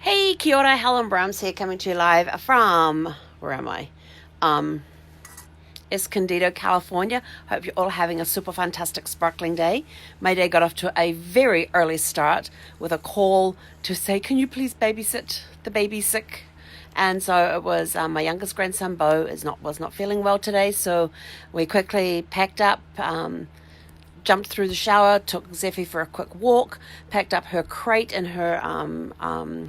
Hey, kia ora, Helen Brahms here, coming to you live from, where am I? Um, Escondido, California. Hope you're all having a super fantastic, sparkling day. My day got off to a very early start with a call to say, can you please babysit? The baby's sick. And so it was my youngest grandson, Bo, was not feeling well today. So we quickly packed up, jumped through the shower, took Zeffie for a quick walk, packed up her crate and her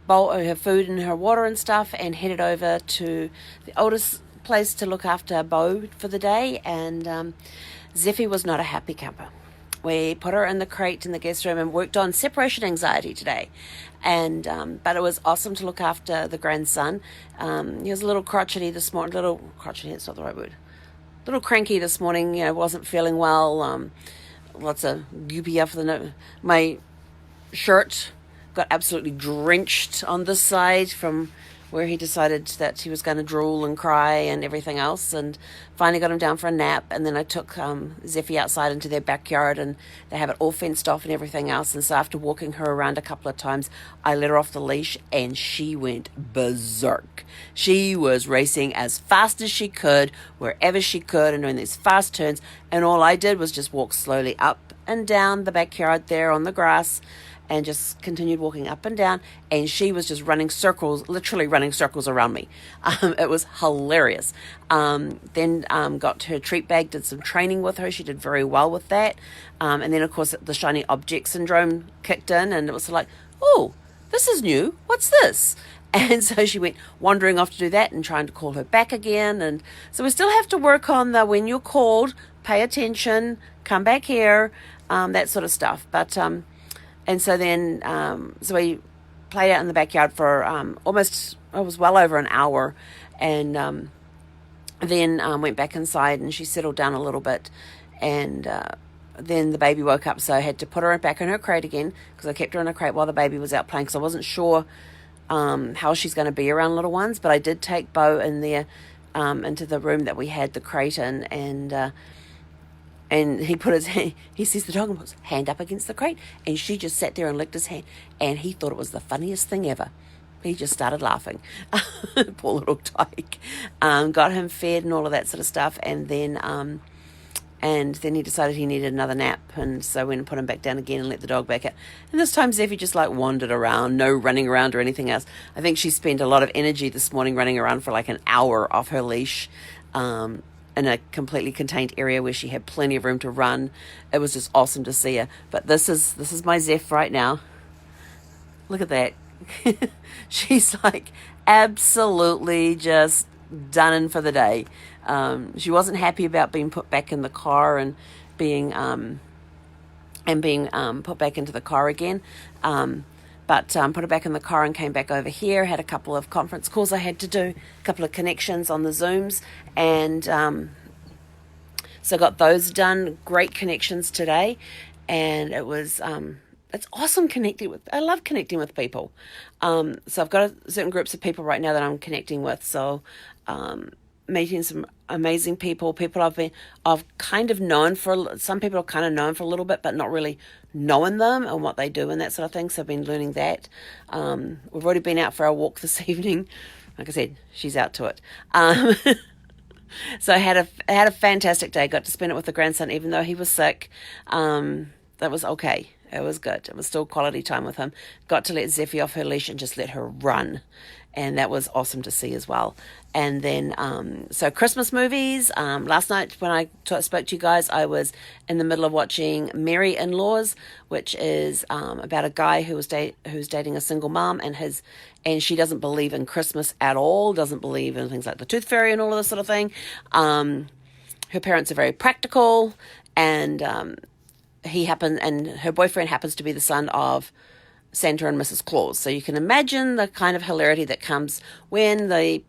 bowl her food and her water and stuff, and headed over to the oldest place to look after Bo for the day. And Zeffie was not a happy camper. We put her in the crate in the guest room and worked on separation anxiety today. And but it was awesome to look after the grandson. He was a little crotchety this morning. Little crotchety, that's not the right word. A little cranky this morning. Wasn't feeling well. Lots of goopy up my shirt got absolutely drenched on this side from where he decided that he was going to drool and cry and everything else, and finally got him down for a nap. And then I took Zeffie outside into their backyard, and they have it all fenced off and everything else. And so after walking her around a couple of times, I let her off the leash, and she went berserk. She was racing as fast as she could, wherever she could, and doing these fast turns. And all I did was just walk slowly up and down the backyard there on the grass, and just continued walking up and down, and she was just running circles, literally running circles around me. It was hilarious. Then got her treat bag, did some training with her. She did very well with that. And then, of course, the shiny object syndrome kicked in, and it was like, oh, this is new. What's this? And so she went wandering off to do that and trying to call her back again. And so we still have to work on the when you're called, pay attention, come back here, that sort of stuff. But and so then, so we played out in the backyard for it was well over an hour, and then went back inside, and she settled down a little bit, and then the baby woke up, so I had to put her back in her crate again, because I kept her in a crate while the baby was out playing, because I wasn't sure how she's going to be around little ones. But I did take Bo in there into the room that we had the crate in, and he put he sees the dog and puts his hand up against the crate, and she just sat there and licked his hand, and he thought it was the funniest thing ever. He just started laughing. Poor little tyke. Got him fed and all of that sort of stuff, and then he decided he needed another nap, and so went and put him back down again and let the dog back out. And this time Zeffie just wandered around, no running around or anything else. I think she spent a lot of energy this morning running around for like an hour off her leash, in a completely contained area where she had plenty of room to run. It was just awesome to see her. But this is my Zeph right now. Look at that. She's like absolutely just done in for the day. She wasn't happy about being put back in the car and being put back into the car again. But put her back in the car and came back over here, had a couple of conference calls I had to do, a couple of connections on the Zooms, and so got those done. Great connections today, and it was, it's awesome I love connecting with people. So I've got certain groups of people right now that I'm connecting with, so meeting some amazing people I've kind of known for, some people are kind of known for a little bit, but not really knowing them and what they do and that sort of thing. So I've been learning that. We've already been out for our walk this evening. Like I said, she's out to it. So I had a fantastic day. Got to spend it with the grandson, even though he was sick. That was okay. It was good. It was still quality time with him. Got to let Zeffie off her leash and just let her run. And that was awesome to see as well. And then, so Christmas movies. Last night when I spoke to you guys, I was in the middle of watching Merry In-Laws, which is about a guy who's dating a single mom, and she doesn't believe in Christmas at all, doesn't believe in things like the tooth fairy and all of this sort of thing. Her parents are very practical, and her boyfriend happens to be the son of Santa and Mrs. Claus. So you can imagine the kind of hilarity that comes when the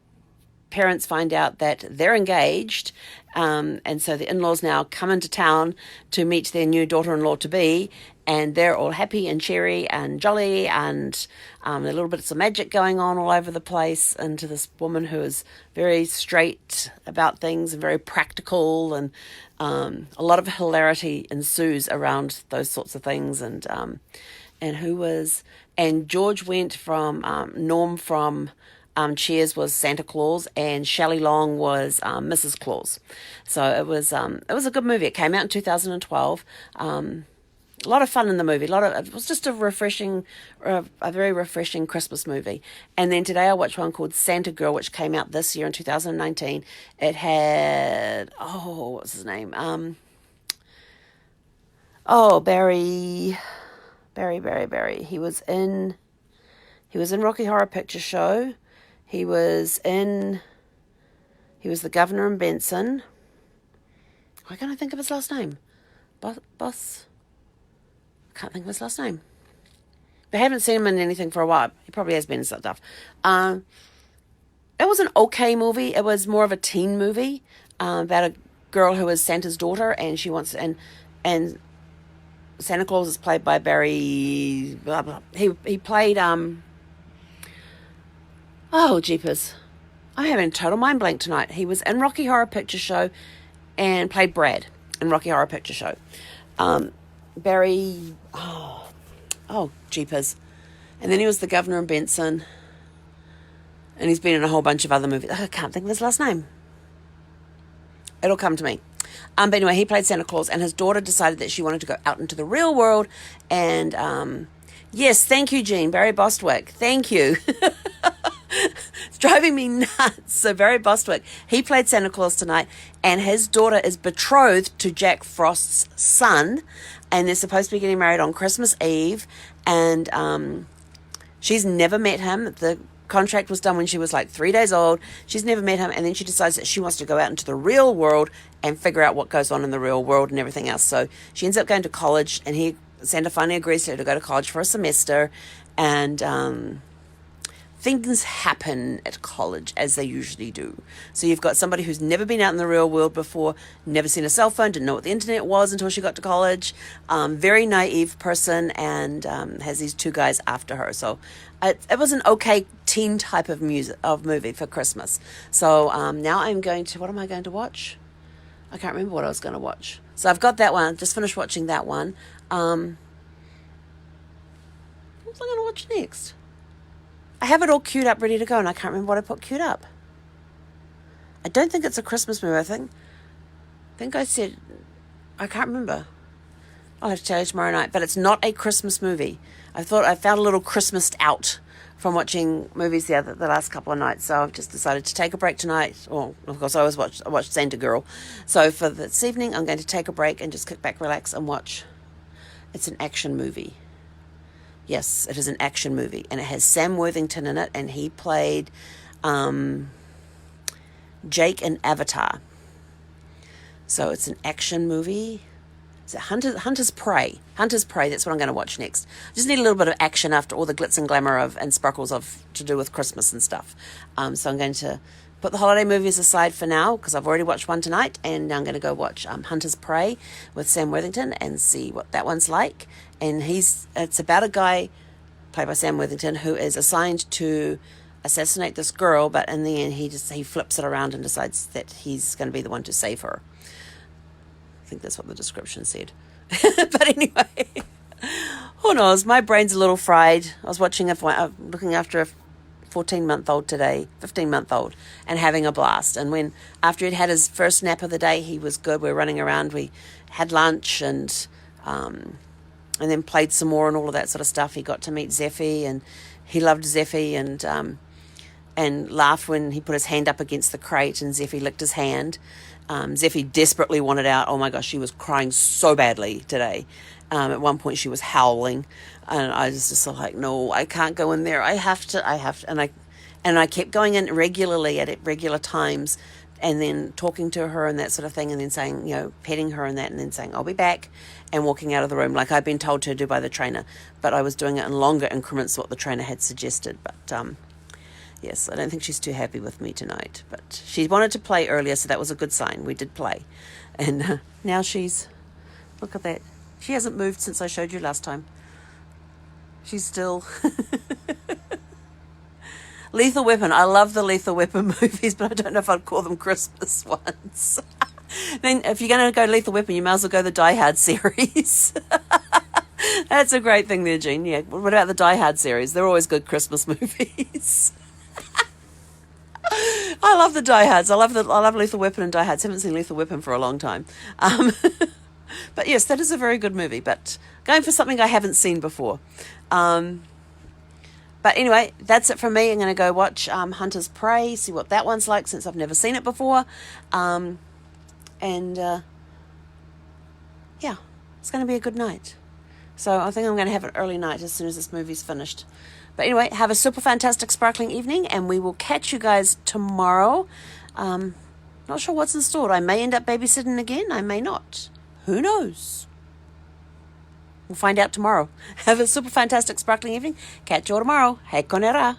parents find out that they're engaged, and so the in-laws now come into town to meet their new daughter-in-law to be, and they're all happy and cheery and jolly, and a little bits of magic going on all over the place, and to this woman who is very straight about things and very practical, and a lot of hilarity ensues around those sorts of things. And and George went from, Norm from Cheers was Santa Claus, and Shelley Long was Mrs. Claus. So it was a good movie. It came out in 2012. A lot of fun in the movie. It was just a very refreshing Christmas movie. And then today I watched one called Santa Girl, which came out this year in 2019. It had, what's his name? Barry. He was in Rocky Horror Picture Show. He was the governor in Benson. Why can't I think of his last name? Boss. I can't think of his last name. I haven't seen him in anything for a while. He probably has been in stuff. It was an okay movie. It was more of a teen movie about a girl who is Santa's daughter, and she wants and Santa Claus is played by Barry. Blah, blah. He played jeepers. I'm having a total mind blank tonight. He was in Rocky Horror Picture Show and played Brad in Rocky Horror Picture Show. Barry, jeepers. And then he was the governor in Benson. And he's been in a whole bunch of other movies. I can't think of his last name. It'll come to me. But anyway, he played Santa Claus, and his daughter decided that she wanted to go out into the real world. And, yes, thank you, Jean. Barry Bostwick. Thank you. It's driving me nuts. So Barry Bostwick, he played Santa Claus tonight, and his daughter is betrothed to Jack Frost's son, and they're supposed to be getting married on Christmas Eve, and she's never met him. The contract was done when she was like 3 days old. She's never met him, and then she decides that she wants to go out into the real world and figure out what goes on in the real world and everything else. So she ends up going to college, and Santa finally agrees to her to go to college for a semester, and things happen at college as they usually do. So you've got somebody who's never been out in the real world before, never seen a cell phone, didn't know what the internet was until she got to college, very naive person, and has these two guys after her. So it was an okay teen type of movie for Christmas. So now I'm going to, what am I going to watch? I can't remember what I was going to watch. So I've got that one. Just finished watching that one. What was I going to watch next? I have it all queued up, ready to go, and I can't remember what I put queued up. I don't think it's a Christmas movie, I think I said, I can't remember. I'll have to tell you tomorrow night, but it's not a Christmas movie. I found a little Christmased out from watching movies the last couple of nights, so I've just decided to take a break tonight. Well, of course, I watched Santa Girl. So for this evening, I'm going to take a break and just kick back, relax, and watch. It's an action movie. Yes, it is an action movie, and it has Sam Worthington in it, and he played Jake in Avatar. So it's an action movie. Is it Hunter's Prey? Hunter's Prey, that's what I'm going to watch next. I just need a little bit of action after all the glitz and glamour and sparkles to do with Christmas and stuff. So I'm going to put the holiday movies aside for now, because I've already watched one tonight, and now I'm going to go watch Hunter's Prey with Sam Worthington and see what that one's like. And it's about a guy played by Sam Worthington who is assigned to assassinate this girl, but in the end he flips it around and decides that he's going to be the one to save her. I think that's what the description said. But anyway, who knows? My brain's a little fried. I was looking after a 14-month-old today, 15-month-old, and having a blast. And after he'd had his first nap of the day, he was good. We were running around. We had lunch and then played some more and all of that sort of stuff. He got to meet Zeffie, and he loved Zeffie, and laughed when he put his hand up against the crate and Zeffie licked his hand. Zeffie desperately wanted out. Oh my gosh, she was crying so badly today. At one point she was howling, and I was just like, no, I can't go in there. I have to. And I kept going in regularly at regular times, and then talking to her and that sort of thing, and then saying, petting her and that, and then saying, I'll be back, and walking out of the room like I'd been told to do by the trainer. But I was doing it in longer increments what the trainer had suggested. But yes, I don't think she's too happy with me tonight. But she wanted to play earlier, so that was a good sign. We did play. And now look at that. She hasn't moved since I showed you last time. She's still... Lethal Weapon. I love the Lethal Weapon movies, but I don't know if I'd call them Christmas ones. Then if you're going to go Lethal Weapon, you might as well go the Die Hard series. That's a great thing there, Jean. Yeah. What about the Die Hard series? They're always good Christmas movies. I love the Die Hards. I love Lethal Weapon and Die Hards. Haven't seen Lethal Weapon for a long time. But yes, that is a very good movie. But going for something I haven't seen before. But anyway, that's it from me. I'm going to go watch Hunter's Prey, see what that one's like since I've never seen it before. Yeah, it's going to be a good night. So I think I'm going to have an early night as soon as this movie's finished. But anyway, have a super fantastic sparkling evening, and we will catch you guys tomorrow. Not sure what's in store. I may end up babysitting again. I may not. Who knows? We'll find out tomorrow. Have a super fantastic sparkling evening. Catch you all tomorrow. Hei konera.